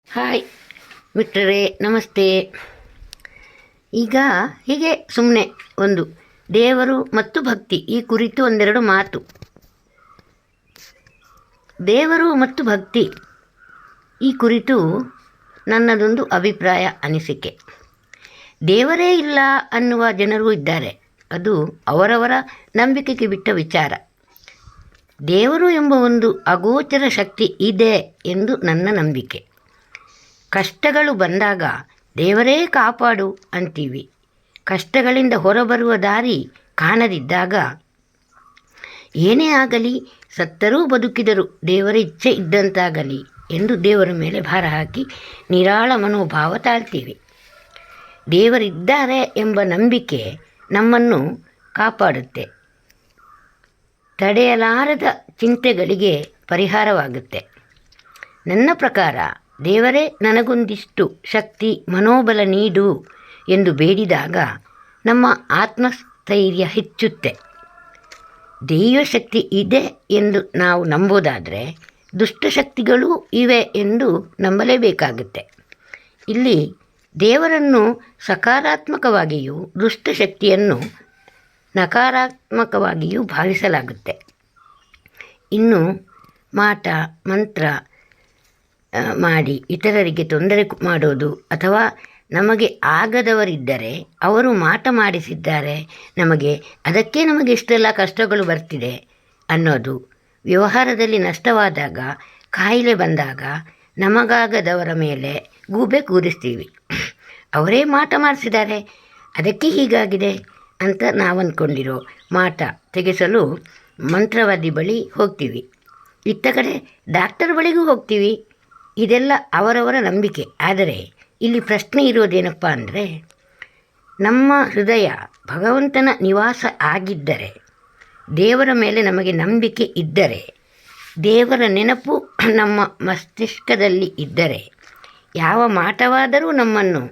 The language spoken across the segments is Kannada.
ಹಾಯ್ ಮಿತ್ರರೇ, ನಮಸ್ತೆ. ಈಗ ಹೀಗೆ ಸುಮ್ಮನೆ ಒಂದು ದೇವರು ಮತ್ತು ಭಕ್ತಿ ಈ ಕುರಿತು ಒಂದೆರಡು ಮಾತು. ದೇವರು ಮತ್ತು ಭಕ್ತಿ ಈ ಕುರಿತು ನನ್ನದೊಂದು ಅಭಿಪ್ರಾಯ, ಅನಿಸಿಕೆ. ದೇವರೇ ಇಲ್ಲ ಅನ್ನುವ ಜನರು ಇದ್ದಾರೆ. ಅದು ಅವರವರ ನಂಬಿಕೆಗೆ ಬಿಟ್ಟ ವಿಚಾರ. ದೇವರು ಎಂಬ ಒಂದು ಅಗೋಚರ ಶಕ್ತಿ ಇದೆ ಎಂದು ನನ್ನ ನಂಬಿಕೆ. ಕಷ್ಟಗಳು ಬಂದಾಗ ದೇವರೇ ಕಾಪಾಡು ಅಂತೀವಿ. ಕಷ್ಟಗಳಿಂದ ಹೊರಬರುವ ದಾರಿ ಕಾಣದಿದ್ದಾಗ ಏನೇ ಆಗಲಿ, ಸತ್ತರೂ ಬದುಕಿದರೂ ದೇವರ ಇಚ್ಛೆ ಇದ್ದಂತಾಗಲಿ ಎಂದು ದೇವರ ಮೇಲೆ ಭಾರ ಹಾಕಿ ನಿರಾಳ ಮನೋಭಾವ ತಾಳ್ತೀವಿ. ದೇವರಿದ್ದಾರೆ ಎಂಬ ನಂಬಿಕೆ ನಮ್ಮನ್ನು ಕಾಪಾಡುತ್ತೆ. ತಡೆಯಲಾರದ ಚಿಂತೆಗಳಿಗೆ ಪರಿಹಾರವಾಗುತ್ತೆ. ನನ್ನ ಪ್ರಕಾರ ದೇವರೇ ನನಗೊಂದಿಷ್ಟು ಶಕ್ತಿ, ಮನೋಬಲ ನೀಡು ಎಂದು ಬೇಡಿದಾಗ ನಮ್ಮ ಆತ್ಮಸ್ಥೈರ್ಯ ಹೆಚ್ಚುತ್ತೆ. ದೈವಶಕ್ತಿ ಇದೆ ಎಂದು ನಾವು ನಂಬೋದಾದರೆ ದುಷ್ಟಶಕ್ತಿಗಳೂ ಇವೆ ಎಂದು ನಂಬಲೇಬೇಕಾಗುತ್ತೆ. ಇಲ್ಲಿ ದೇವರನ್ನು ಸಕಾರಾತ್ಮಕವಾಗಿಯೂ ದುಷ್ಟಶಕ್ತಿಯನ್ನು ನಕಾರಾತ್ಮಕವಾಗಿಯೂ ಭಾವಿಸಲಾಗುತ್ತೆ. ಇನ್ನು ಮಾಟ ಮಂತ್ರ ಮಾಡಿ ಇತರರಿಗೆ ತೊಂದರೆ ಮಾಡೋದು, ಅಥವಾ ನಮಗೆ ಆಗದವರಿದ್ದರೆ ಅವರು ಮಾಟ ಮಾಡಿಸಿದ್ದಾರೆ ಅದಕ್ಕೆ ನಮಗೆ ಇಷ್ಟೆಲ್ಲ ಕಷ್ಟಗಳು ಬರ್ತಿದೆ ಅನ್ನೋದು, ವ್ಯವಹಾರದಲ್ಲಿ ನಷ್ಟವಾದಾಗ, ಕಾಯಿಲೆ ಬಂದಾಗ ನಮಗಾಗದವರ ಮೇಲೆ ಗೂಬೆ ಕೂರಿಸ್ತೀವಿ. ಅವರೇ ಮಾಟ ಮಾಡಿಸಿದ್ದಾರೆ, ಅದಕ್ಕೆ ಹೀಗಾಗಿದೆ ಅಂತ ನಾವು ಅಂದ್ಕೊಂಡಿರೋ ಮಾಟ ತೆಗೆಸಲು ಮಂತ್ರವಾದಿ ಬಳಿ ಹೋಗ್ತೀವಿ. ಇತ್ತ ಕಡೆ ಡಾಕ್ಟರ್ ಬಳಿಗೂ ಹೋಗ್ತೀವಿ. ಇದೆಲ್ಲ ಅವರವರ ನಂಬಿಕೆ. ಆದರೆ ಇಲ್ಲಿ ಪ್ರಶ್ನೆ ಇರೋದೇನಪ್ಪ ಅಂದರೆ, ನಮ್ಮ ಹೃದಯ ಭಗವಂತನ ನಿವಾಸ ಆಗಿದ್ದರೆ, ದೇವರ ಮೇಲೆ ನಮಗೆ ನಂಬಿಕೆ ಇದ್ದರೆ, ದೇವರ ನೆನಪು ನಮ್ಮ ಮಸ್ತಿಷ್ಕದಲ್ಲಿ ಇದ್ದರೆ ಯಾವ ಮಾಟವಾದರೂ ನಮ್ಮನ್ನು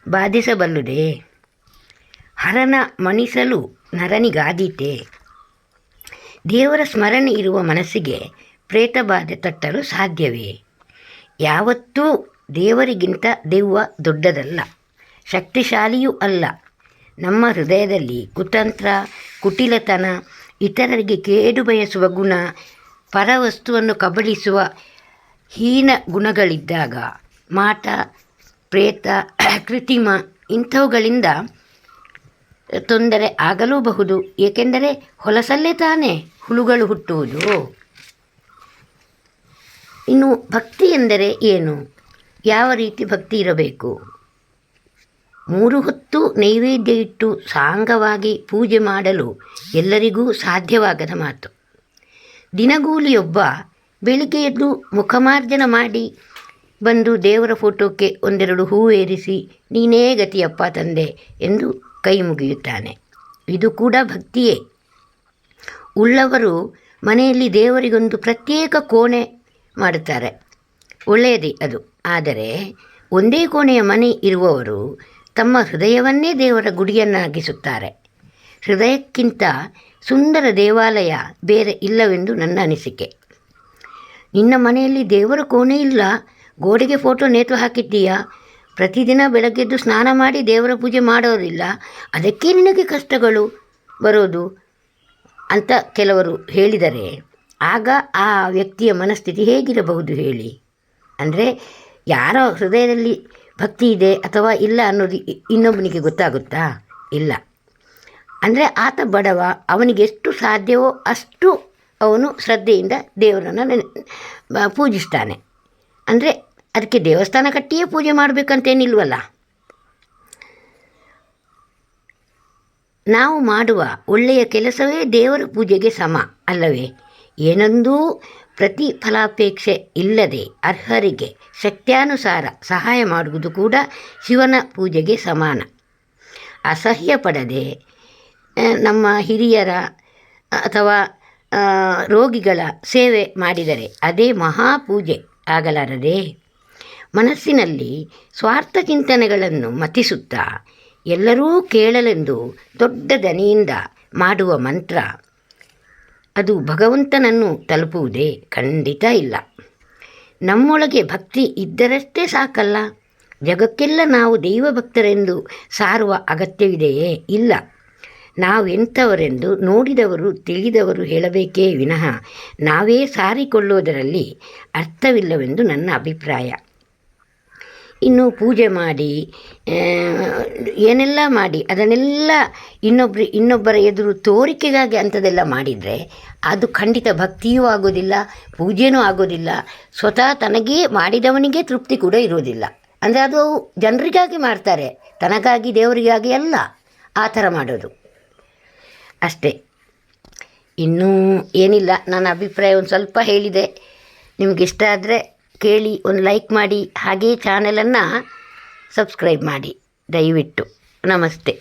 ಬಾಧಿಸಬಲ್ಲುದೇ? ಹರನ ಮಣಿಸಲು ನರನಿಗಾದೀತೆ. ದೇವರ ಸ್ಮರಣೆ ಇರುವ ಮನಸ್ಸಿಗೆ ಪ್ರೇತಬಾಧೆ ತಟ್ಟಲು ಸಾಧ್ಯವೇ? ಯಾವತ್ತೂ ದೇವರಿಗಿಂತ ದೆವ್ವ ದೊಡ್ಡದಲ್ಲ, ಶಕ್ತಿಶಾಲಿಯೂ ಅಲ್ಲ. ನಮ್ಮ ಹೃದಯದಲ್ಲಿ ಕುತಂತ್ರ, ಕುಟಿಲತನ, ಇತರರಿಗೆ ಕೇಡು ಬಯಸುವ ಗುಣ, ಪರವಸ್ತುವನ್ನು ಕಬಳಿಸುವ ಹೀನ ಗುಣಗಳಿದ್ದಾಗ ಮಾಟ, ಪ್ರೇತ, ಕೃತಿಮ ಇಂಥವುಗಳಿಂದ ತೊಂದರೆ ಆಗಲೂಬಹುದು. ಏಕೆಂದರೆ ಹೊಲಸಲ್ಲೇ ತಾನೇ ಹುಳುಗಳು ಹುಟ್ಟುವುದು. ಇನ್ನು ಭಕ್ತಿ ಎಂದರೆ ಏನು? ಯಾವ ರೀತಿ ಭಕ್ತಿ ಇರಬೇಕು? 3 ಹೊತ್ತು ನೈವೇದ್ಯ ಇಟ್ಟು ಸಾಂಗವಾಗಿ ಪೂಜೆ ಮಾಡಲು ಎಲ್ಲರಿಗೂ ಸಾಧ್ಯವಾಗದ ಮಾತು. ದಿನಗೂಲಿಯೊಬ್ಬ ಬೆಳಿಗ್ಗೆ ಎದ್ದು ಮುಖಮಾರ್ಜನ ಮಾಡಿ ಬಂದು ದೇವರ ಫೋಟೋಕ್ಕೆ ಒಂದೆರಡು ಹೂವೇರಿಸಿ ನೀನೇ ಗತಿಯಪ್ಪ ತಂದೆ ಎಂದು ಕೈ ಮುಗಿಯುತ್ತಾನೆ. ಇದು ಕೂಡ ಭಕ್ತಿಯೇ. ಉಳ್ಳವರು ಮನೆಯಲ್ಲಿ ದೇವರಿಗೊಂದು ಪ್ರತ್ಯೇಕ ಕೋಣೆ ಮಾಡುತ್ತಾರೆ, ಒಳ್ಳೆಯದೇ ಅದು. ಆದರೆ ಒಂದೇ ಕೋಣೆಯ ಮನೆ ಇರುವವರು ತಮ್ಮ ಹೃದಯವನ್ನೇ ದೇವರ ಗುಡಿಯನ್ನಾಗಿಸುತ್ತಾರೆ. ಹೃದಯಕ್ಕಿಂತ ಸುಂದರ ದೇವಾಲಯ ಬೇರೆ ಇಲ್ಲವೆಂದು ನನ್ನ ಅನಿಸಿಕೆ. ನಿನ್ನ ಮನೆಯಲ್ಲಿ ದೇವರ ಕೋಣೆ ಇಲ್ಲ, ಗೋಡೆಗೆ ಫೋಟೋ ನೇತು ಹಾಕಿದ್ದೀಯಾ, ಪ್ರತಿದಿನ ಬೆಳಗ್ಗೆದ್ದು ಸ್ನಾನ ಮಾಡಿ ದೇವರ ಪೂಜೆ ಮಾಡೋದಿಲ್ಲ, ಅದಕ್ಕೆ ನಿನಗೆ ಕಷ್ಟಗಳು ಬರೋದು ಅಂತ ಕೆಲವರು ಹೇಳಿದರೆ ಆಗ ಆ ವ್ಯಕ್ತಿಯ ಮನಸ್ಥಿತಿ ಹೇಗಿರಬಹುದು ಹೇಳಿ? ಅಂದರೆ ಯಾರೋ ಹೃದಯದಲ್ಲಿ ಭಕ್ತಿ ಇದೆ ಅಥವಾ ಇಲ್ಲ ಅನ್ನೋದು ಇನ್ನೊಬ್ಬನಿಗೆ ಗೊತ್ತಾಗುತ್ತಾ? ಇಲ್ಲ. ಅಂದರೆ ಆತ ಬಡವ, ಅವನಿಗೆ ಎಷ್ಟು ಸಾಧ್ಯವೋ ಅಷ್ಟು ಅವನು ಶ್ರದ್ಧೆಯಿಂದ ದೇವರನ್ನು ಪೂಜಿಸ್ತಾನೆ. ಅಂದರೆ ಅದಕ್ಕೆ ದೇವಸ್ಥಾನ ಕಟ್ಟಿಯೇ ಪೂಜೆ ಮಾಡಬೇಕಂತೇನಿಲ್ವಲ್ಲ. ನಾವು ಮಾಡುವ ಒಳ್ಳೆಯ ಕೆಲಸವೇ ದೇವರ ಪೂಜೆಗೆ ಸಮ ಅಲ್ಲವೇ? ಏನೊಂದೂ ಪ್ರತಿಫಲಾಪೇಕ್ಷೆ ಇಲ್ಲದೆ ಅರ್ಹರಿಗೆ ಶಕ್ತ್ಯಾನುಸಾರ ಸಹಾಯ ಮಾಡುವುದು ಕೂಡ ಶಿವನ ಪೂಜೆಗೆ ಸಮಾನ. ಅಸಹ್ಯ ಪಡದೆ ನಮ್ಮ ಹಿರಿಯರ ಅಥವಾ ರೋಗಿಗಳ ಸೇವೆ ಮಾಡಿದರೆ ಅದೇ ಮಹಾಪೂಜೆ ಆಗಲಾರದೆ? ಮನಸ್ಸಿನಲ್ಲಿ ಸ್ವಾರ್ಥ ಚಿಂತನೆಗಳನ್ನು ಮತಿಸುತ್ತಾ ಎಲ್ಲರೂ ಕೇಳಲೆಂದು ದೊಡ್ಡ ದನಿಯಿಂದ ಮಾಡುವ ಮಂತ್ರ ಅದು ಭಗವಂತನನ್ನು ತಲುಪುವುದೇ? ಖಂಡಿತ ಇಲ್ಲ. ನಮ್ಮೊಳಗೆ ಭಕ್ತಿ ಇದ್ದರಷ್ಟೇ ಸಾಕಲ್ಲ. ಜಗಕ್ಕೆಲ್ಲ ನಾವು ದೈವಭಕ್ತರೆಂದು ಸಾರುವ ಅಗತ್ಯವಿದೆಯೇ? ಇಲ್ಲ. ನಾವೆಂಥವರೆಂದು ನೋಡಿದವರು ತಿಳಿದವರು ಹೇಳಬೇಕೇ ವಿನಃ ನಾವೇ ಸಾರಿಕೊಳ್ಳುವುದರಲ್ಲಿ ಅರ್ಥವಿಲ್ಲವೆಂದು ನನ್ನ ಅಭಿಪ್ರಾಯ. ಇನ್ನು ಪೂಜೆ ಮಾಡಿ ಏನೆಲ್ಲ ಮಾಡಿ ಅದನ್ನೆಲ್ಲ ಇನ್ನೊಬ್ಬರ ಎದುರು ತೋರಿಕೆಗಾಗಿ ಅಂಥದ್ದೆಲ್ಲ ಮಾಡಿದರೆ ಅದು ಖಂಡಿತ ಭಕ್ತಿಯೂ ಆಗೋದಿಲ್ಲ, ಪೂಜೆಯೂ ಆಗೋದಿಲ್ಲ, ಸ್ವತಃ ತನಗೇ ಮಾಡಿದವನಿಗೆ ತೃಪ್ತಿ ಕೂಡ ಇರೋದಿಲ್ಲ. ಅಂದರೆ ಅದು ಜನರಿಗಾಗಿ ಮಾಡ್ತಾರೆ, ತನಗಾಗಿ ದೇವರಿಗಾಗಿ ಅಲ್ಲ ಆ ಥರ ಮಾಡೋದು ಅಷ್ಟೇ. ಇನ್ನೂ ಏನಿಲ್ಲ, ನನ್ನ ಅಭಿಪ್ರಾಯ ಒಂದು ಸ್ವಲ್ಪ ಹೇಳಿದೆ. ನಿಮಗಿಷ್ಟ ಆದರೆ ಕೇಳಿ ಒಂದು ಲೈಕ್ ಮಾಡಿ, ಹಾಗೇ ಚಾನಲನ್ನು ಸಬ್ಸ್ಕ್ರೈಬ್ ಮಾಡಿ ದಯವಿಟ್ಟು. ನಮಸ್ತೆ.